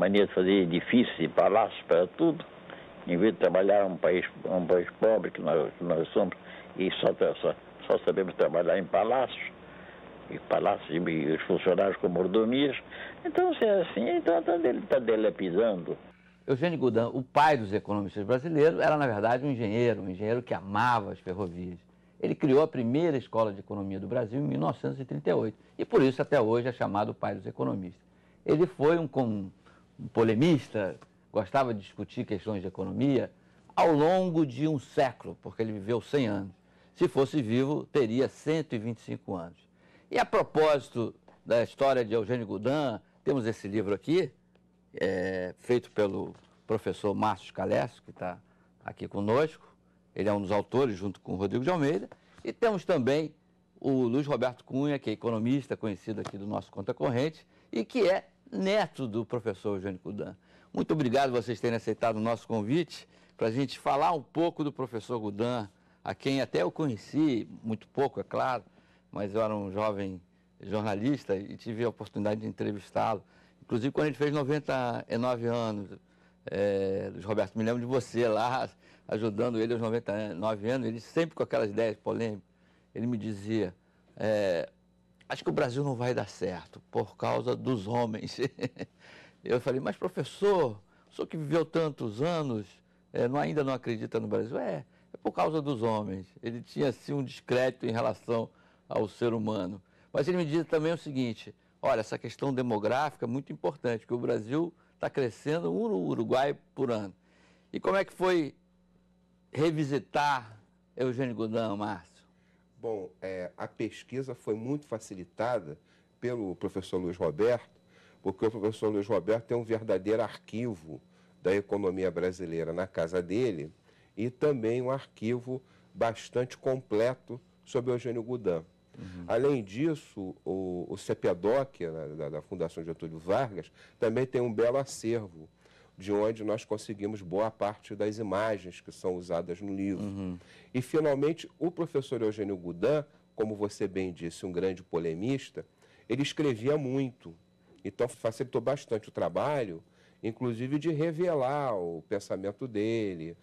mania de fazer edifícios e palácios para tudo, em vez de trabalhar um país pobre que nós somos, e só sabemos trabalhar em palácios e os funcionários com mordomias. Então, se é assim, então está dilapidando. Eugênio Goudin, o pai dos economistas brasileiros, era, na verdade, um engenheiro que amava as ferrovias. Ele criou a primeira escola de economia do Brasil em 1938 e, por isso, até hoje é chamado o pai dos economistas. Ele foi um polemista, gostava de discutir questões de economia ao longo de um século, porque ele viveu 100 anos. Se fosse vivo, teria 125 anos. E a propósito da história de Eugênio Goudin, temos esse livro aqui, feito pelo professor Márcio Scalesco, que está aqui conosco. Ele é um dos autores, junto com o Rodrigo de Almeida. E temos também o Luiz Roberto Cunha, que é economista, conhecido aqui do nosso Conta Corrente, e que é neto do professor Eugênio Goudin. Muito obrigado vocês terem aceitado o nosso convite para a gente falar um pouco do professor Goudin, a quem até eu conheci, muito pouco, é claro, mas eu era um jovem jornalista e tive a oportunidade de entrevistá-lo. Inclusive, quando ele fez 99 anos, Luiz Roberto, me lembro de você lá, ajudando ele aos 99 anos, ele sempre com aquelas ideias polêmicas. Ele me dizia, acho que o Brasil não vai dar certo por causa dos homens. Eu falei, mas professor, o senhor que viveu tantos anos, ainda não acredita no Brasil? É por causa dos homens. Ele tinha, assim, um descrédito em relação ao ser humano. Mas ele me dizia também o seguinte, olha, essa questão demográfica é muito importante, porque o Brasil está crescendo um Uruguai por ano. E como é que foi revisitar Eugênio Goudin, Márcio? Bom, a pesquisa foi muito facilitada pelo professor Luiz Roberto, porque o professor Luiz Roberto tem um verdadeiro arquivo da economia brasileira na casa dele e também um arquivo bastante completo sobre Eugênio Goudin. Além disso, o CEPEDOC, da Fundação Getúlio Vargas, também tem um belo acervo, de onde nós conseguimos boa parte das imagens que são usadas no livro. E, finalmente, o professor Eugênio Goudin, como você bem disse, um grande polemista, ele escrevia muito. Então, facilitou bastante o trabalho, inclusive de revelar o pensamento dele,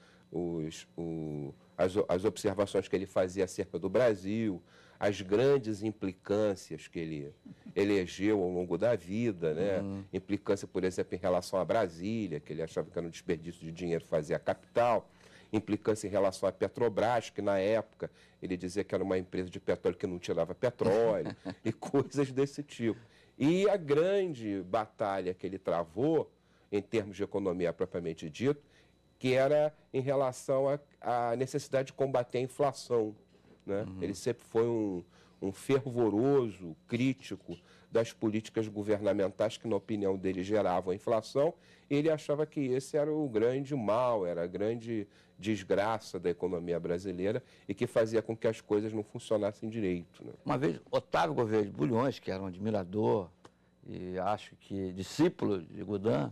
as observações que ele fazia acerca do Brasil, as grandes implicâncias que ele elegeu ao longo da vida, né? Implicância, por exemplo, em relação a Brasília, que ele achava que era um desperdício de dinheiro fazer a capital, implicância em relação à Petrobras, que na época ele dizia que era uma empresa de petróleo que não tirava petróleo, e coisas desse tipo. E a grande batalha que ele travou, em termos de economia propriamente dito, que era em relação à necessidade de combater a inflação, né? Ele sempre foi um fervoroso crítico das políticas governamentais que, na opinião dele, geravam a inflação, e ele achava que esse era o grande mal, era a grande desgraça da economia brasileira e que fazia com que as coisas não funcionassem direito, né? Uma vez, Otávio Gouveia de Bulhões, que era um admirador e acho que discípulo de Goudin,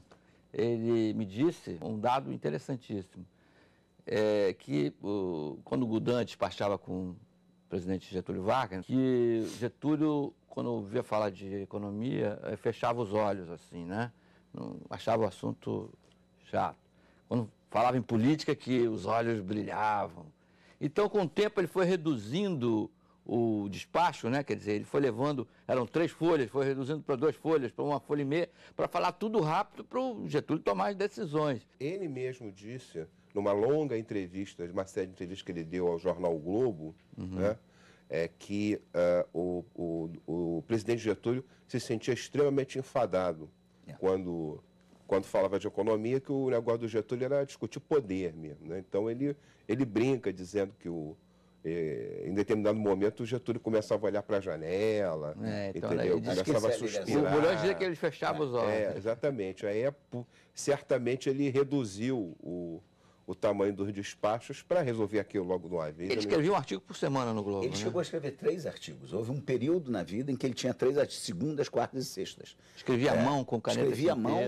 ele me disse um dado interessantíssimo, que quando Goudin despachava com o presidente Getúlio Vargas, que Getúlio, quando via falar de economia, fechava os olhos, assim, né? Não, achava o assunto chato. Quando falava em política, que os olhos brilhavam. Então, com o tempo, ele foi reduzindo o despacho, né? Quer dizer, ele foi levando, eram 3 folhas, foi reduzindo para 2 folhas, para 1 folha e meia, para falar tudo rápido para o Getúlio tomar as decisões. Ele mesmo disse, numa longa entrevista, uma série de entrevistas que ele deu ao jornal o Globo, né, que o presidente Getúlio se sentia extremamente enfadado quando falava de economia, que o negócio do Getúlio era discutir poder mesmo, né? Então ele brinca dizendo que em determinado momento o Getúlio começava a olhar para a janela, então, entendeu? Começava a suspirar. O Bulhões dizia que ele fechava os olhos. Exatamente. Aí, certamente, ele reduziu o tamanho dos despachos para resolver aquilo logo de uma vez. Ele escrevia um artigo por semana no Globo. Ele chegou a escrever 3 artigos. Houve um período na vida em que ele tinha 3 artigos, segundas, quartas e sextas. Escrevia à mão, com caneta. Escrevia à mão.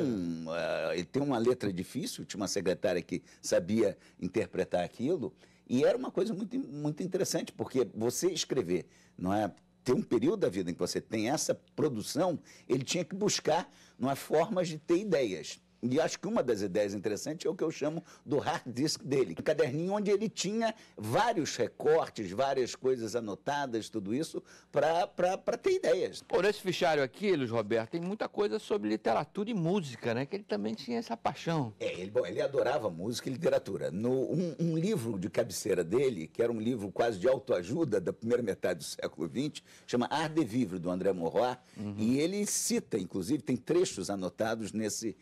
Ele tem uma letra difícil, tinha uma secretária que sabia interpretar aquilo. E era uma coisa muito, muito interessante, porque você escrever, não é? Ter um período da vida em que você tem essa produção, ele tinha que buscar, não é, formas de ter ideias. E acho que uma das ideias interessantes é o que eu chamo do hard disk dele, um caderninho onde ele tinha vários recortes, várias coisas anotadas, tudo isso, para ter ideias. Por esse fichário aqui, Luiz Roberto, tem muita coisa sobre literatura e música, né? Que ele também tinha essa paixão. Ele adorava música e literatura. Um livro de cabeceira dele, que era um livro quase de autoajuda da primeira metade do século XX, chama Art de Vivre, do André Maurois, e ele cita, inclusive, tem trechos anotados nesse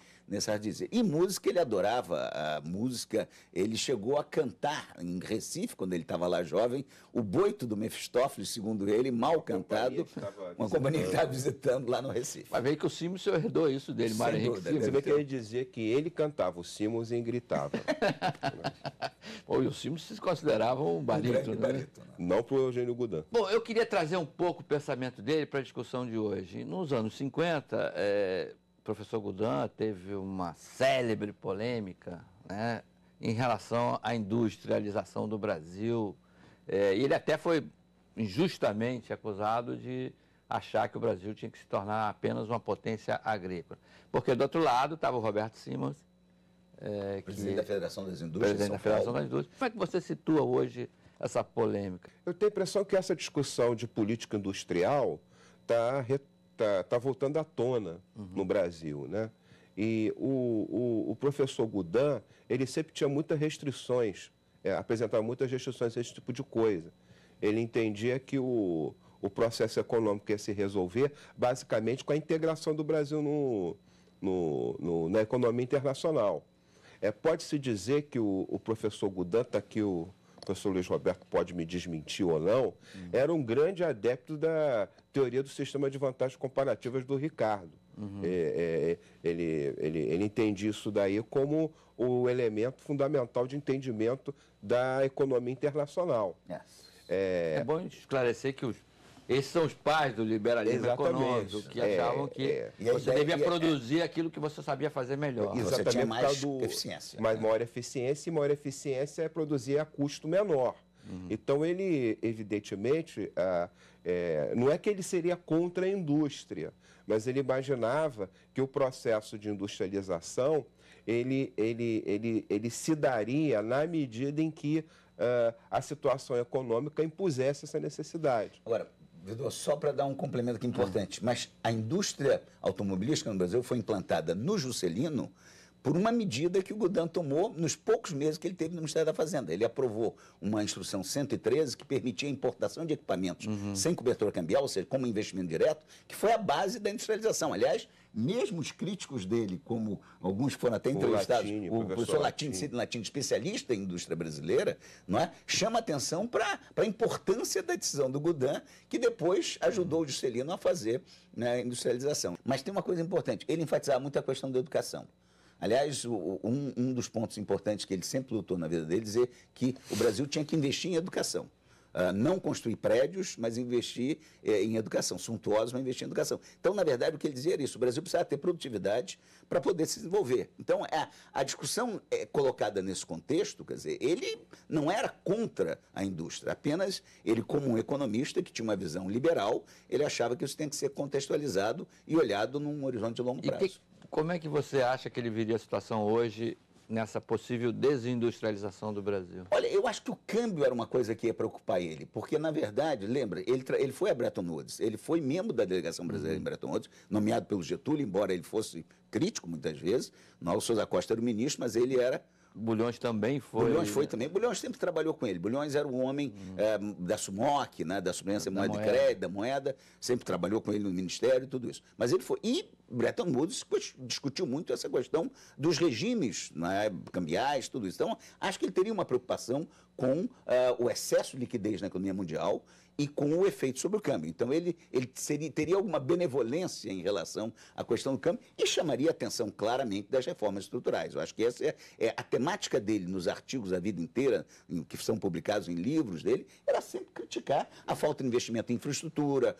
Art de Vivre. E música, ele adorava a música, ele chegou a cantar em Recife, quando ele estava lá jovem, o Boito do Mefistófeles, segundo ele, mal cantado, uma companhia que estava visitando lá no Recife. Vai ver que o Simons herdou isso dele, Mário Henrique Simons. Você vê que ele dizia que ele cantava, o Simons gritava. Pô, e o Simons se considerava um barítono, né? Não para o Eugênio Goudin. Bom, eu queria trazer um pouco o pensamento dele para a discussão de hoje. Nos anos 50, o professor Goudin teve uma célebre polêmica, né, em relação à industrialização do Brasil. E ele até foi injustamente acusado de achar que o Brasil tinha que se tornar apenas uma potência agrícola. Porque, do outro lado, estava o Roberto Simons, presidente da Federação das Indústrias. Presidente da Federação das Indústrias. Como é que você situa hoje essa polêmica? Eu tenho a impressão que essa discussão de política industrial está voltando à tona no Brasil, né? E o professor Goudin, ele sempre tinha muitas restrições, apresentava muitas restrições a esse tipo de coisa. Ele entendia que o processo econômico ia se resolver basicamente com a integração do Brasil na economia internacional. Pode-se dizer que o professor Goudin, está aqui o professor Luiz Roberto pode me desmentir ou não, era um grande adepto da teoria do sistema de vantagens comparativas do Ricardo. Ele entende isso daí como o elemento fundamental de entendimento da economia internacional. É bom esclarecer que esses são os pais do liberalismo econômico, que achavam que você devia produzir aquilo que você sabia fazer melhor. Exatamente, você tinha mais eficiência. Maior eficiência, e maior eficiência é produzir a custo menor. Então, ele, evidentemente, não é que ele seria contra a indústria, mas ele imaginava que o processo de industrialização ele se daria na medida em que a situação econômica impusesse essa necessidade. Agora, Vidor, só para dar um complemento aqui importante, mas a indústria automobilística no Brasil foi implantada no Juscelino por uma medida que o Goudin tomou nos poucos meses que ele teve no Ministério da Fazenda. Ele aprovou uma instrução 113 que permitia a importação de equipamentos sem cobertura cambial, ou seja, como investimento direto, que foi a base da industrialização. Aliás, mesmo os críticos dele, como alguns foram até entrevistados, o professor Latini, especialista em indústria brasileira, não é? Chama atenção para a importância da decisão do Goudin, que depois ajudou o Juscelino a fazer, né, a industrialização. Mas tem uma coisa importante, ele enfatizava muito a questão da educação. Aliás, um dos pontos importantes que ele sempre lutou na vida dele é dizer que o Brasil tinha que investir em educação. Não construir prédios, mas investir em educação, suntuosos, mas investir em educação. Então, na verdade, o que ele dizia era isso, o Brasil precisava ter produtividade para poder se desenvolver. Então, a discussão colocada nesse contexto, quer dizer, ele não era contra a indústria, apenas ele, como um economista que tinha uma visão liberal, ele achava que isso tem que ser contextualizado e olhado num horizonte de longo prazo. Como é que você acha que ele viria a situação hoje nessa possível desindustrialização do Brasil? Olha, eu acho que o câmbio era uma coisa que ia preocupar ele, porque, na verdade, lembra, ele foi a Bretton Woods, ele foi membro da delegação brasileira em Bretton Woods, nomeado pelo Getúlio, embora ele fosse crítico muitas vezes. O Sousa Costa era o ministro, mas ele era... Bulhões também foi. Bulhões foi também. Bulhões sempre trabalhou com ele. Bulhões era um homem da SUMOC, né, da Superintenência de Moeda e Crédito, da moeda, sempre trabalhou com ele no Ministério e tudo isso. Mas ele foi. E Bretton Woods discutiu muito essa questão dos regimes, né, cambiais, tudo isso. Então, acho que ele teria uma preocupação com o excesso de liquidez na economia mundial e com o efeito sobre o câmbio. Então, ele teria alguma benevolência em relação à questão do câmbio e chamaria a atenção claramente das reformas estruturais. Eu acho que essa é a temática dele nos artigos a vida inteira, que são publicados em livros dele, era sempre criticar a falta de investimento em infraestrutura,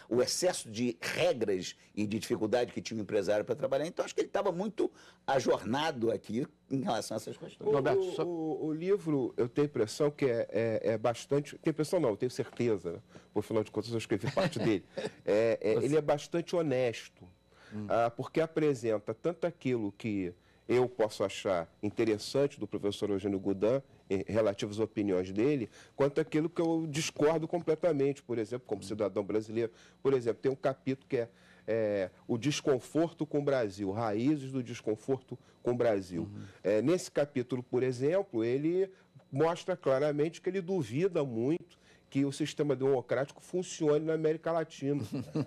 o excesso de regras e de dificuldade que tinha o empresário para trabalhar. Então, acho que ele estava muito ajornado aqui em relação a essas questões. Roberto, o livro, eu tenho a impressão que é bastante... Tenho impressão não, eu tenho certeza, né? Por final de contas eu escrevi parte dele. Ele é bastante honesto. porque apresenta tanto aquilo que eu posso achar interessante do professor Eugênio Goudin, relativo às opiniões dele, quanto aquilo que eu discordo completamente, por exemplo, como cidadão brasileiro. Por exemplo, tem um capítulo que é o desconforto com o Brasil, raízes do desconforto com o Brasil. Nesse capítulo, por exemplo, ele mostra claramente que ele duvida muito que o sistema democrático funcione na América Latina.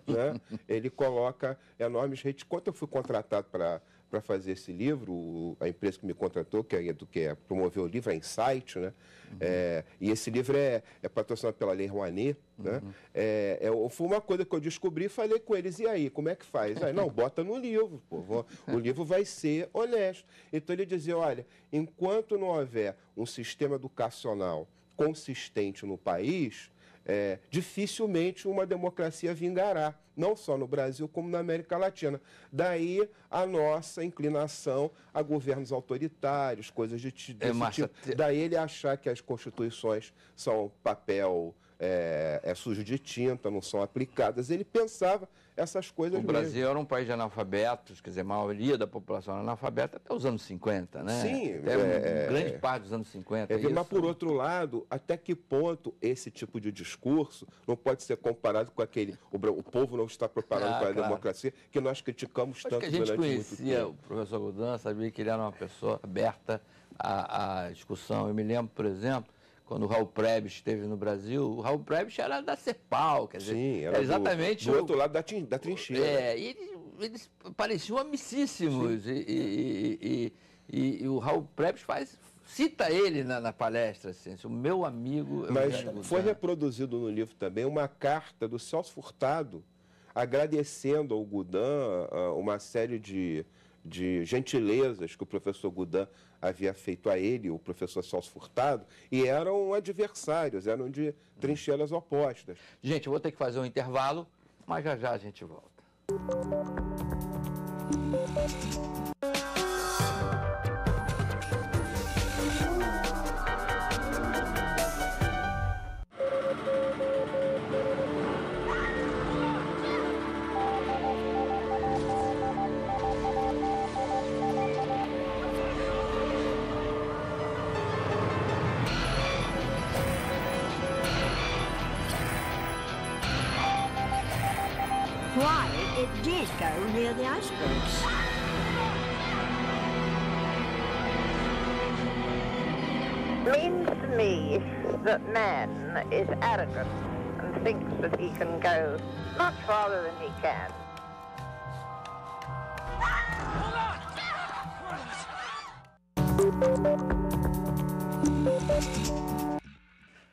Né? Ele coloca enormes reticências. Quando eu fui contratado para fazer esse livro, a empresa que me contratou, que promoveu o livro, é Insight, né? E esse livro é patrocinado pela Lei Rouanet. Né? Foi uma coisa que eu descobri e falei com eles, e aí, como é que faz? Aí, não, bota no livro, pô, o livro vai ser honesto. Então ele dizia, olha, enquanto não houver um sistema educacional consistente no país, dificilmente uma democracia vingará, não só no Brasil como na América Latina. Daí a nossa inclinação a governos autoritários, coisas desse tipo. Daí ele achar que as constituições são papel sujo de tinta, não são aplicadas. Ele pensava essas coisas mesmo. O Brasil era um país de analfabetos, quer dizer, a maioria da população era analfabeta até os anos 50, né? Sim. Grande parte dos anos 50. Mas, por outro lado, até que ponto esse tipo de discurso não pode ser comparado com aquele... O povo não está preparado para a democracia, que nós criticamos tanto durante muito tempo. A gente conhecia o professor Goudin, sabia que ele era uma pessoa aberta à discussão. Eu me lembro, por exemplo, quando o Raul Prebisch esteve no Brasil, o Raul Prebisch era da CEPAL, quer dizer, sim, era exatamente do outro lado da trincheira. E eles pareciam amicíssimos. E o Raul Prebisch cita ele na palestra, assim, o meu amigo... Mas foi reproduzido no livro também uma carta do Celso Furtado agradecendo ao Goudin uma série de gentilezas que o professor Goudin havia feito a ele, o professor Celso Furtado, e eram adversários, eram de trincheiras opostas. Gente, eu vou ter que fazer um intervalo, mas já a gente volta. Why, it did go near the icebergs. Means to me that man is arrogant and thinks that he can go much farther than he can.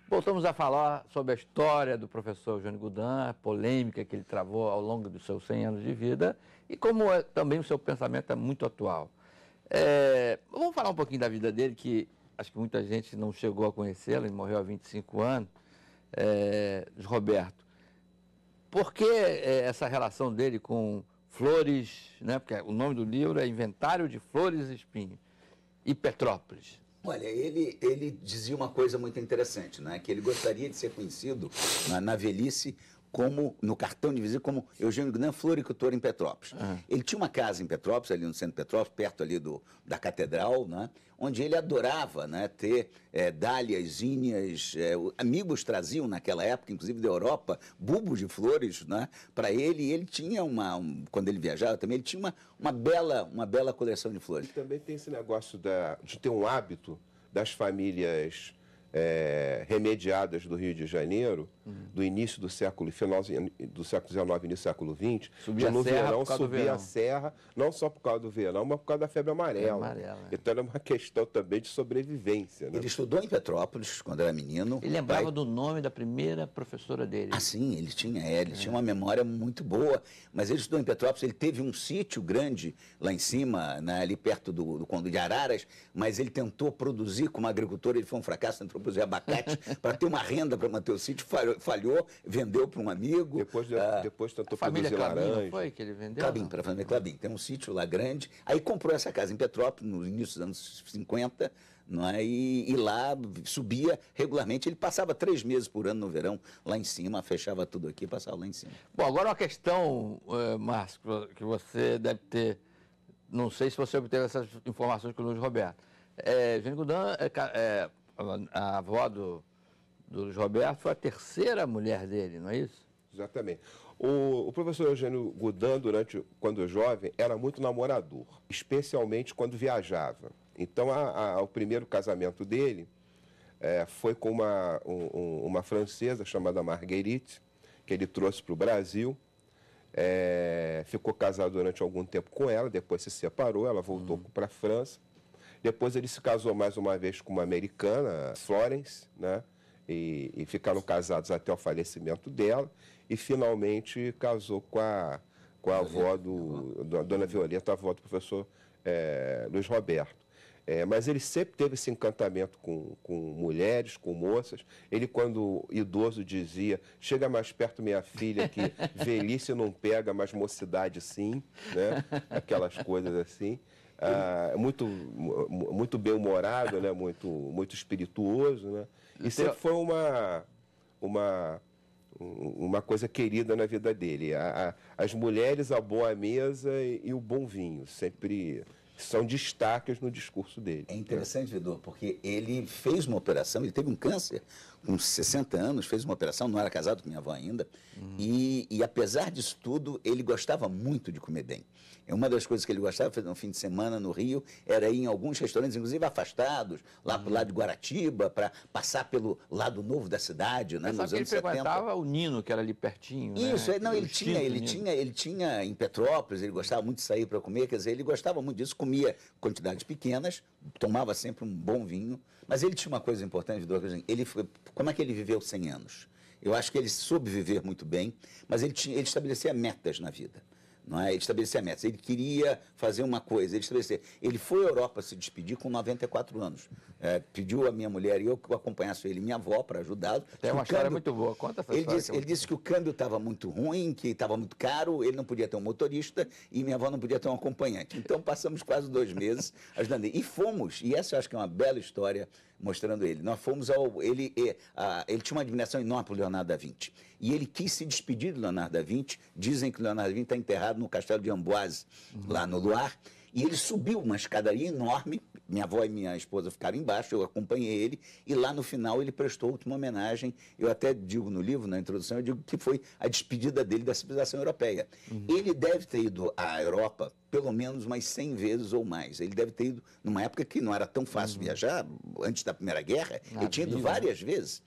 Voltamos a falar sobre a história do professor Eugênio Goudin, a polêmica que ele travou ao longo dos seus 100 anos de vida e como também o seu pensamento é muito atual. Vamos falar um pouquinho da vida dele, que acho que muita gente não chegou a conhecê-lo, ele morreu há 25 anos. Roberto, por que essa relação dele com flores, né? Porque o nome do livro é Inventário de Flores e Espinhos, e Petrópolis? Olha, ele dizia uma coisa muito interessante, né? Que ele gostaria de ser conhecido na velhice como, no cartão de visita, como Eugênio Goudin, floricultor em Petrópolis. Ele tinha uma casa em Petrópolis, ali no centro de Petrópolis, perto ali da catedral, né? Onde ele adorava, né, ter dálias, íneas, amigos traziam naquela época, inclusive da Europa, bulbos de flores, né, para ele, e ele tinha quando ele viajava também, ele tinha uma bela coleção de flores. E também tem esse negócio de ter um hábito das famílias remediadas do Rio de Janeiro, do início do século, final do século XIX, início do século XX, subir no verão subir a serra, não só por causa do verão, mas por causa da febre amarela. Então era uma questão também de sobrevivência. Né? Ele estudou em Petrópolis quando era menino. Ele lembrava do nome da primeira professora dele. Ah, sim, ele tinha uma memória muito boa, mas ele estudou em Petrópolis, ele teve um sítio grande lá em cima, né, ali perto do Conde de Araras, mas ele tentou produzir como agricultor, ele foi um fracasso, entrou para produzir abacate, para ter uma renda para manter o sítio, falhou, vendeu para um amigo. Depois tentou Família produzir Clabin, não laranja. foi que ele vendeu? Clabin, para a família Clabin. Tem um sítio lá grande. Aí comprou essa casa em Petrópolis, no início dos anos 50, não é? E lá subia regularmente. Ele passava 3 meses por ano no verão lá em cima, fechava tudo aqui e passava lá em cima. Bom, agora uma questão, Márcio, que você deve ter, não sei se você obteve essas informações com o Luiz Roberto. Eugênio Goudin, a avó do Luiz Roberto, foi a 3ª mulher dele, não é isso? Exatamente. O professor Eugênio Goudin, quando jovem, era muito namorador, especialmente quando viajava. Então, o primeiro casamento dele foi com uma francesa chamada Marguerite, que ele trouxe para o Brasil. Ficou casado durante algum tempo com ela, depois se separou, ela voltou para a França. Depois ele se casou mais uma vez com uma americana, Florence, né? E ficaram casados até o falecimento dela. E finalmente casou com a avó da Dona Violeta, a avó do professor Luiz Roberto. Mas ele sempre teve esse encantamento com mulheres, com moças. Ele, quando idoso, dizia: chega mais perto, minha filha, que velhice não pega, mas mocidade sim, né? Aquelas coisas assim. Muito bem-humorado, né? Muito espirituoso, né? E sempre foi uma coisa querida na vida dele. As mulheres, a boa mesa e o bom vinho sempre são destaques no discurso dele. É interessante, Vidor, porque ele fez uma operação, ele teve um câncer com 60 anos, fez uma operação, não era casado com minha avó ainda, e apesar disso tudo, ele gostava muito de comer bem. Uma das coisas que ele gostava de fazer no fim de semana no Rio era ir em alguns restaurantes, inclusive afastados, lá para o lado de Guaratiba, para passar pelo lado novo da cidade, né, nos anos 70. Ele frequentava o Nino, que era ali pertinho. Isso, né? não, ele tinha em Petrópolis, ele gostava muito de sair para comer, quer dizer, ele gostava muito disso, comia quantidades pequenas, tomava sempre um bom vinho, mas ele tinha uma coisa importante, como é que ele viveu 100 anos? Eu acho que ele soube viver muito bem, mas ele estabelecia metas na vida. Não é? Ele estabelecia metas. Ele queria fazer uma coisa, ele foi à Europa se despedir com 94 anos. Pediu a minha mulher e eu que acompanhasse ele e minha avó para ajudá-lo. Tem uma história muito boa, conta essa história. Ele disse que o câmbio estava muito ruim, que estava muito caro, ele não podia ter um motorista e minha avó não podia ter um acompanhante. Então passamos quase 2 meses ajudando ele. E fomos, e essa eu acho que é uma bela história mostrando ele. Nós fomos ele tinha uma admiração enorme por Leonardo da Vinci. E ele quis se despedir de Leonardo da Vinci. Dizem que Leonardo da Vinci está enterrado no castelo de Amboise, lá no Loire. E ele subiu uma escadaria enorme, minha avó e minha esposa ficaram embaixo, eu acompanhei ele, e lá no final ele prestou a última homenagem. Eu até digo no livro, na introdução, eu digo que foi a despedida dele da civilização europeia. Ele deve ter ido à Europa pelo menos umas 100 vezes ou mais. Ele deve ter ido numa época que não era tão fácil viajar, antes da Primeira Guerra, ele tinha ido várias vezes.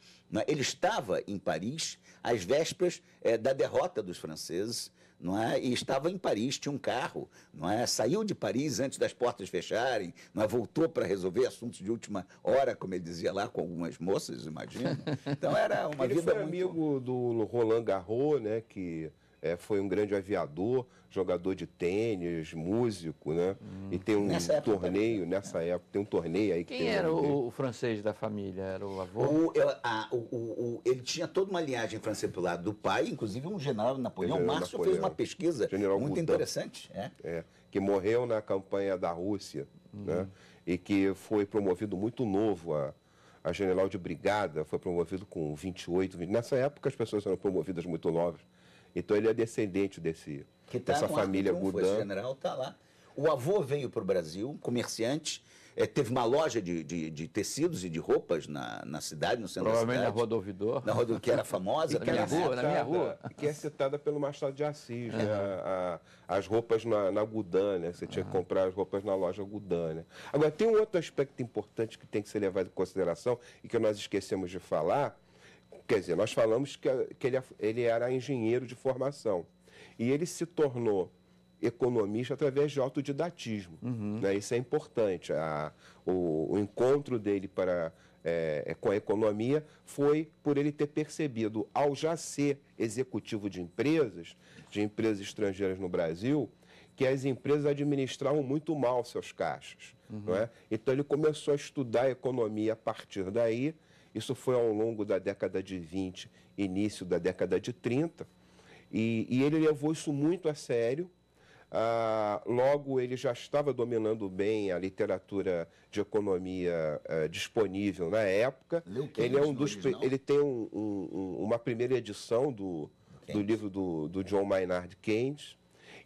Ele estava em Paris às vésperas da derrota dos franceses, não é? E estava em Paris, tinha um carro, não é? Saiu de Paris antes das portas fecharem, não é? Voltou para resolver assuntos de última hora, como ele dizia lá, com algumas moças, imagino. Então era uma ele vida foi amigo do Roland Garros, né? Que foi um grande aviador, jogador de tênis, músico, né? E tem um torneio, nessa época, tem um torneio aí que Quem era o francês da família? Era o avô? Ele tinha toda uma linhagem francesa pelo lado do pai, inclusive um general Napoleão. O Márcio fez uma pesquisa muito interessante. Que morreu na campanha da Rússia, né? E que foi promovido muito novo a general de brigada, foi promovido com 28, 20. Nessa época as pessoas eram promovidas muito novas. Então ele é descendente dessa família Goudin. Esse general está lá. O avô veio para o Brasil, comerciante, teve uma loja de tecidos e de roupas na cidade, no centro da cidade. Provavelmente na Rua do Ouvidor. Na Rua que era famosa. Na minha rua. Que é citada pelo Machado de Assis, né? As roupas na Goudin, né? Você tinha que comprar as roupas na loja Goudin, né? Agora, tem um outro aspecto importante que tem que ser levado em consideração e que nós esquecemos de falar. Quer dizer, nós falamos que ele era engenheiro de formação e ele se tornou economista através de autodidatismo. Né? Isso é importante. O encontro dele com a economia foi por ele ter percebido, ao já ser executivo de empresas estrangeiras no Brasil, que as empresas administravam muito mal seus caixas. Não é? Então ele começou a estudar a economia a partir daí Isso foi ao longo da década de 20, início da década de 30, e ele levou isso muito a sério. Logo, ele já estava dominando bem a literatura de economia disponível na época. Ele é ele tem uma primeira edição do livro do John Maynard Keynes,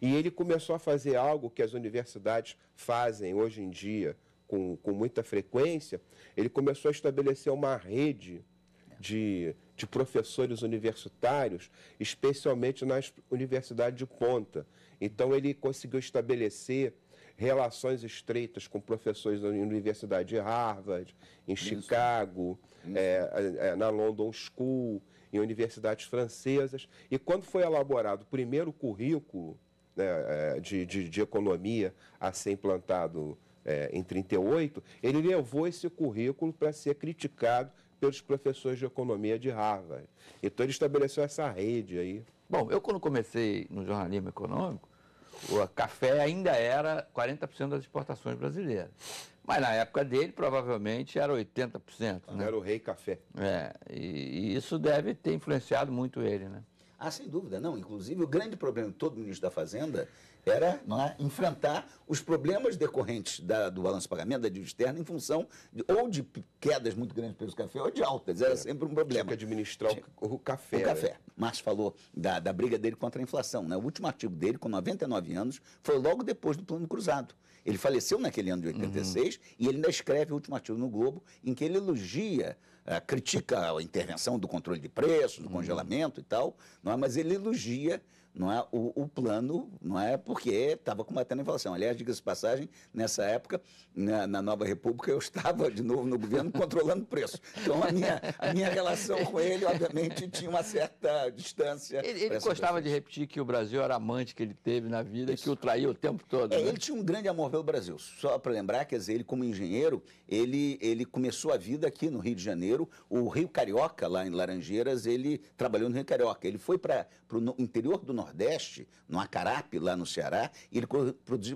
e ele começou a fazer algo que as universidades fazem hoje em dia com muita frequência. Ele começou a estabelecer uma rede de professores universitários, especialmente nas universidades de ponta. Então, ele conseguiu estabelecer relações estreitas com professores da Universidade de Harvard, em Chicago, na London School, em universidades francesas. E quando foi elaborado o primeiro currículo, né, de economia a ser implantado em 1938, ele levou esse currículo para ser criticado pelos professores de economia de Harvard. Então, ele estabeleceu essa rede aí. Bom, eu quando comecei no jornalismo econômico, o café ainda era 40% das exportações brasileiras. Mas na época dele, provavelmente, era 80%. Né? Era o rei café. E isso deve ter influenciado muito ele, né? Sem dúvida, não. Inclusive, o grande problema de todo ministro da Fazenda era enfrentar os problemas decorrentes do balanço de pagamento, da dívida externa, em função ou de quedas muito grandes pelo café ou de altas. Era sempre um problema. Tinha que administrar o café. O café. Né? Márcio falou da briga dele contra a inflação. Né? O último artigo dele, com 99 anos, foi logo depois do Plano Cruzado. Ele faleceu naquele ano de 86 e ele ainda escreve o último artigo no Globo, em que ele elogia, critica a intervenção do controle de preços, do congelamento e tal, não é? Mas ele elogia, não é, o plano, não é, porque estava combatendo a inflação. Aliás, diga-se de passagem, nessa época, na Nova República, eu estava de novo no governo controlando o preço. Então, a minha relação com ele, obviamente, tinha uma certa distância. Ele gostava de repetir que o Brasil era amante que ele teve na vida e que o traía o tempo todo. Né? Ele tinha um grande amor pelo Brasil. Só para lembrar, quer dizer, ele como engenheiro, ele começou a vida aqui no Rio de Janeiro. O Rio Carioca, lá em Laranjeiras, ele trabalhou no Rio Carioca. Ele foi para o interior do Nordeste, no Acarape, lá no Ceará, e ele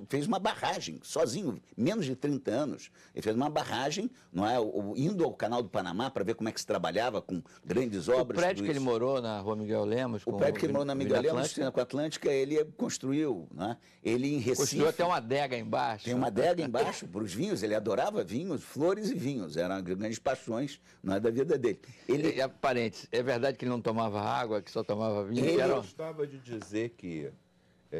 fez uma barragem, sozinho, menos de 30 anos. Ele fez uma barragem, não é, indo ao Canal do Panamá para ver como é que se trabalhava com grandes obras. O prédio que ele morou na Rua Miguel Lemos... O prédio que ele morou na Miguel Lemos, esquina com a Atlântica, ele construiu, né? Ele em Recife... Construiu até uma adega embaixo. Tem uma adega embaixo para os vinhos, ele adorava vinhos, flores e vinhos, eram grandes paixões, não é, da vida dele. Parênteses, é verdade que ele não tomava água, que só tomava vinho? Ele gostava de dizer que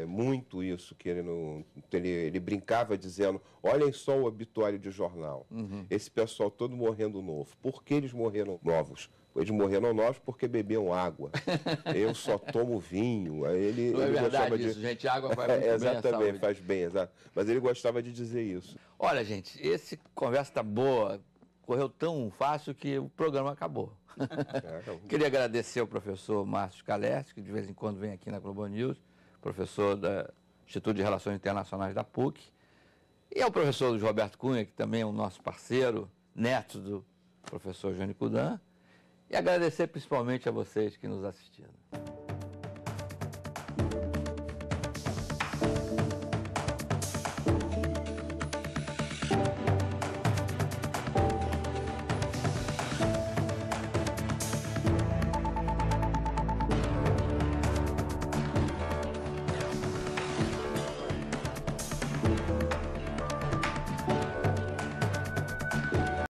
muito isso, que ele brincava dizendo, olhem só o obituário de jornal, esse pessoal todo morrendo novo. Por que eles morreram novos? Eles morreram novos porque bebiam água. Eu só tomo vinho. Ele, não é verdade isso, gente. Água faz muito bem à saúde. Exatamente, faz bem, exato. Mas ele gostava de dizer isso. Olha, gente, essa conversa está boa. Correu tão fácil que o programa acabou. Queria agradecer ao professor Márcio Scalessi, que de vez em quando vem aqui na Globo News, professor do Instituto de Relações Internacionais da PUC, e ao professor Luiz Roberto Cunha, que também é o nosso parceiro, neto do professor Jânio Kudan, e agradecer principalmente a vocês que nos assistiram.